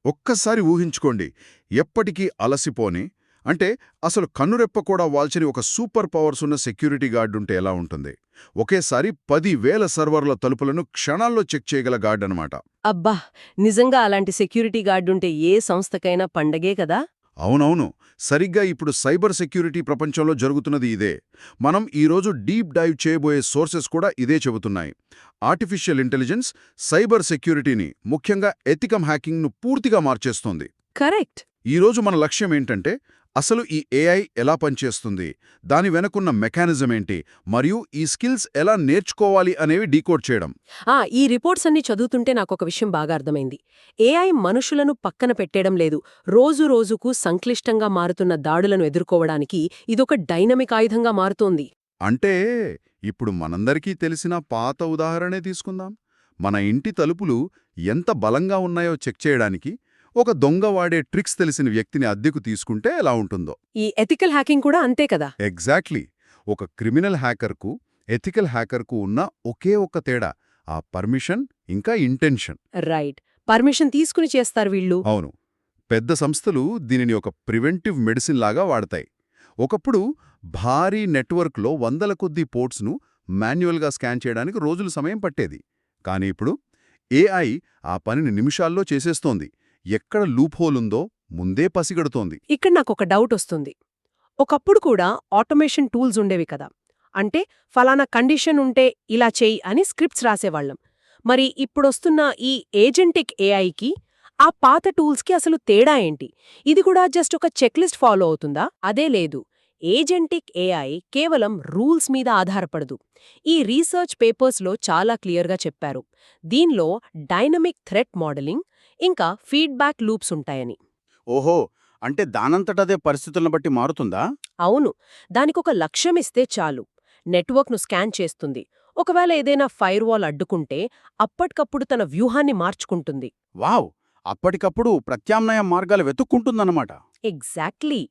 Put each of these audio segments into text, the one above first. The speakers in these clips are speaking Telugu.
ఒక్కసారి ఊహించుకోండి, ఎప్పటికీ అలసిపోని, అంటే అసలు కన్నురెప్ప కూడా వాల్చని ఒక సూపర్ పవర్స్ ఉన్న సెక్యూరిటీ గార్డుంటే ఎలా ఉంటుంది? ఒకేసారి 10,000 సర్వర్ల తలుపులను క్షణాల్లో చెక్ చేయగల గార్డ్ అనమాట. అబ్బా! నిజంగా అలాంటి సెక్యూరిటీ గార్డుంటే ఏ సంస్థకైనా పండగే కదా! అవునవును. సరిగ్గా ఇప్పుడు సైబర్ సెక్యూరిటీ ప్రపంచంలో జరుగుతున్నది ఇదే. మనం ఈరోజు డీప్ డైవ్ చేయబోయే సోర్సెస్ కూడా ఇదే చెబుతున్నాయి. ఆర్టిఫిషియల్ ఇంటెలిజెన్స్ సైబర్ సెక్యూరిటీని, ముఖ్యంగా ఎథికల్ హ్యాకింగ్ను పూర్తిగా మార్చేస్తోంది. కరెక్ట్. ఈరోజు మన లక్ష్యం ఏంటంటే, అసలు ఈ ఏఐ ఎలా పనిచేస్తుంది, దాని వెనకున్న మెకానిజం ఏంటి, మరియు ఈ స్కిల్స్ ఎలా నేర్చుకోవాలి అనేవి డీకోడ్ చేయడం. ఈ రిపోర్ట్స్ అన్ని చదువుతుంటే నాకొక విషయం బాగా అర్థమైంది. ఏఐ మనుషులను పక్కన పెట్టేయడం లేదు. రోజు రోజుకు సంక్లిష్టంగా మారుతున్న దాడులను ఎదుర్కోవడానికి ఇదొక డైనమిక్ ఆయుధంగా మారుతోంది. అంటే ఇప్పుడు మనందరికీ తెలిసిన పాత ఉదాహరణే తీసుకుందాం. మన ఇంటి తలుపులు ఎంత బలంగా ఉన్నాయో చెక్ చేయడానికి ఒక దొంగ వాడే ట్రిక్స్ తెలిసిన వ్యక్తిని అద్దెకు తీసుకుంటే ఎలా ఉంటుందో. ఈ ఎథికల్ హ్యాకింగ్ కూడా అంతే కదా! ఎగ్జాక్ట్లీ. ఒక క్రిమినల్ హ్యాకర్కు, ఎథికల్ హ్యాకర్కు ఉన్న ఒకే ఒక్క తేడా, ఆ పర్మిషన్ ఇంకా ఇంటెన్షన్. రైట్. పర్మిషన్ తీసుకుని చేస్తారు వీళ్ళు. అవును. పెద్ద సంస్థలు దీనిని ఒక ప్రివెంటివ్ మెడిసిన్ లాగా వాడతాయి. ఒకప్పుడు భారీ నెట్వర్క్లో వందల కొద్దీ పోర్ట్స్ను మాన్యువల్గా స్కాన్ చేయడానికి రోజులు సమయం పట్టేది. కానీ ఇప్పుడు ఏఐ ఆ పనిని నిమిషాల్లో చేసేస్తోంది. ఎక్కడ లూప్ హోల్ ఉందో ముందే పసిగడుతోంది. ఇక్కడ నాకొక డౌట్ వస్తుంది. ఒకప్పుడు కూడా ఆటోమేషన్ టూల్స్ ఉండేవి కదా! అంటే ఫలానా కండిషన్ ఉంటే ఇలా చెయ్యి అని స్క్రిప్ట్స్ రాసేవాళ్లం. మరి ఇప్పుడొస్తున్న ఈ ఏజెంటిక్ ఏఐకి, ఆ పాత టూల్స్కి అసలు తేడా ఏంటి? ఇది కూడా జస్ట్ ఒక చెక్లిస్ట్ ఫాలో అవుతుందా? అదే లేదు. ఏజెంటిక్ ఏఐ కేవలం రూల్స్ మీద ఆధారపడదు. ఈ రీసెర్చ్ పేపర్స్లో చాలా క్లియర్గా చెప్పారు. దీనిలో డైనమిక్ థ్రెట్ మోడలింగ్, ఇంకా ఫీడ్బ్యాక్ లూప్స్ ఉంటాయని. ఓహో, అంటే దానంతటదే పరిస్థితులను బట్టి మారుతుందా? అవును. దానికొక లక్ష్యమిస్తే చాలు. నెట్వర్క్ను స్కాన్ చేస్తుంది. ఒకవేళ ఏదైనా ఫైర్వాల్ అడ్డుకుంటే అప్పటికప్పుడు తన వ్యూహాన్ని మార్చుకుంటుంది. వావ్! అప్పటికప్పుడు ప్రత్యామ్నాయ మార్గాలు వెతుక్కుంటుందన్నమాట. ఎగ్జాక్ట్లీ.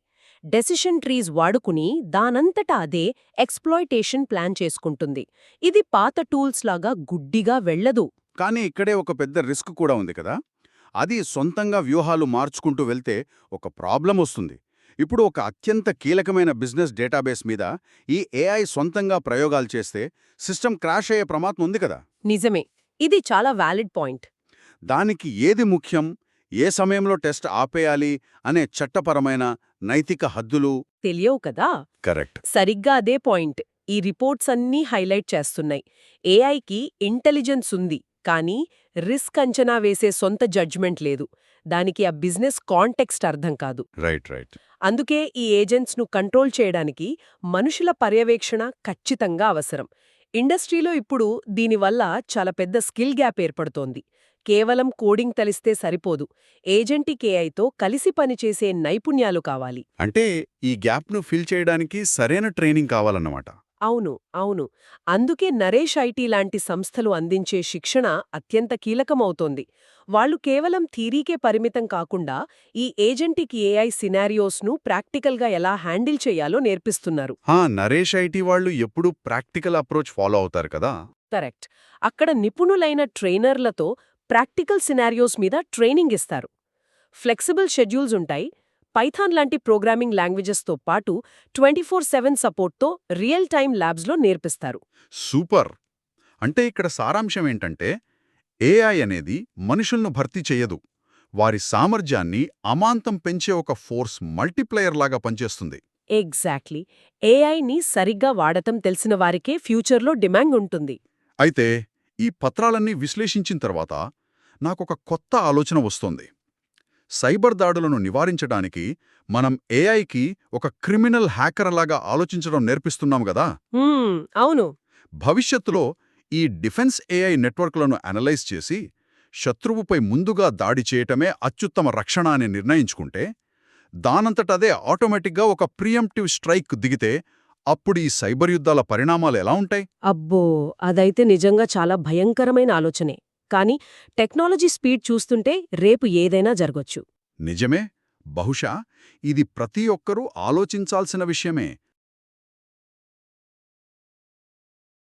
డెసిషన్ ట్రీస్ వాడుకుని దానంతటా అదే ఎక్స్‌ప్లాయిటేషన్ ప్లాన్ చేసుకుంటుంది. ఇది పాత టూల్స్ లాగా గుడ్డిగా వెళ్ళదు. కానీ ఇక్కడే ఒక పెద్ద రిస్క్ కూడా ఉంది కదా! అది సొంతంగా వ్యూహాలు మార్చుకుంటూ వెళ్తే ఒక ప్రాబ్లం వస్తుంది. ఇప్పుడు ఒక అత్యంత కీలకమైన బిజినెస్ డేటాబేస్ మీద ఈ ఏఐ సొంతంగా ప్రయోగాలు చేస్తే సిస్టమ్ క్రాష్ అయ్యే ప్రమాదం ఉంది కదా! నిజమే. ఇది చాలా వ్యాలిడ్ పాయింట్. దానికి ఏది ముఖ్యం, ఏ సమయంలో టెస్ట్ ఆపేయాలి అనే చట్టపరమైన, నైతిక హద్దులు తెలియవు కదా! కరెక్ట్. సరిగ్గా అదే పాయింట్ ఈ రిపోర్ట్స్ అన్నీ హైలైట్ చేస్తున్నాయి. ఏఐకి ఇంటెలిజెన్స్ ఉంది, కానీ రిస్క్ అంచనా వేసే సొంత జడ్జ్మెంట్ లేదు. దానికి ఆ బిజినెస్ కాంటెక్స్ట్ అర్థం కాదు. రైట్. అందుకే ఈ ఏజెంట్స్ను కంట్రోల్ చేయడానికి మనుషుల పర్యవేక్షణ ఖచ్చితంగా అవసరం. ఇండస్ట్రీలో ఇప్పుడు దీనివల్ల చాలా పెద్ద స్కిల్ గ్యాప్ ఏర్పడుతోంది. కేవలం కోడింగ్ తెలిస్తే సరిపోదు. ఏజెంటిక్ ఏఐతో కలిసి పనిచేసే నైపుణ్యాలు కావాలి. అంటే ఈ గ్యాప్ను ఫిల్ చేయడానికి సరైన ట్రైనింగ్ కావాలన్నమాట. అవును. అందుకే నరేష్ ఐటీ లాంటి సంస్థలు అందించే శిక్షణ అత్యంత కీలకమవుతోంది. వాళ్ళు కేవలం థీరీకే పరిమితం కాకుండా ఈ ఏజెంటిక్ ఏఐ సినారియోస్ను ప్రాక్టికల్గా ఎలా హ్యాండిల్ చేయాలో నేర్పిస్తున్నారు. నరేష్ ఐటీ వాళ్ళు ఎప్పుడూ ప్రాక్టికల్ అప్రోచ్ ఫాలో అవుతారు కదా. కరెక్ట్. అక్కడ నిపుణులైన ట్రైనర్లతో ప్రాక్టికల్ సినారియోస్ మీద ట్రైనింగ్ ఇస్తారు. ఫ్లెక్సిబుల్ షెడ్యూల్స్ ఉంటాయి. పైథాన్ లాంటి ప్రోగ్రామింగ్ లాంగ్వేజెస్తో పాటు 24/7 సపోర్ట్తో రియల్ టైమ్ ల్యాబ్స్లో నేర్పిస్తారు. సూపర్. అంటే ఇక్కడ సారాంశం ఏంటంటే, ఏఐ అనేది మనుషులను భర్తీ చెయ్యదు. వారి సామర్థ్యాన్ని అమాంతం పెంచే ఒక ఫోర్స్ మల్టీప్లయర్ లాగా పనిచేస్తుంది. ఎగ్జాక్ట్లీ. ఏఐని సరిగ్గా వాడటం తెలిసిన వారికే ఫ్యూచర్లో డిమాండ్ ఉంటుంది. అయితే ఈ పత్రాలన్నీ విశ్లేషించిన తర్వాత నాకొక కొత్త ఆలోచన వస్తోంది. సైబర్ దాడులను నివారించడానికి మనం ఏఐకి ఒక క్రిమినల్ హ్యాకర్ లాగా ఆలోచించడం నేర్పిస్తున్నాం గదా. అవును. భవిష్యత్తులో ఈ డిఫెన్స్ ఏఐ నెట్వర్క్లను అనలైజ్ చేసి శత్రువుపై ముందుగా దాడి చేయటమే అత్యుత్తమ రక్షణ అని నిర్ణయించుకుంటే, దానంతటదే ఆటోమేటిక్గా ఒక ప్రియంప్టివ్ స్ట్రైక్ దిగితే అప్పుడు ఈ సైబర్ యుద్ధాల పరిణామాలు ఎలా ఉంటాయి? అబ్బో, అదైతే నిజంగా చాలా భయంకరమైన ఆలోచనే. కానీ టెక్నాలజీ స్పీడ్ చూస్తుంటే రేపు ఏదైనా జరగొచ్చు. నిజమే. బహుశా ఇది ప్రతి ఒక్కరూ ఆలోచించాల్సిన విషయమే.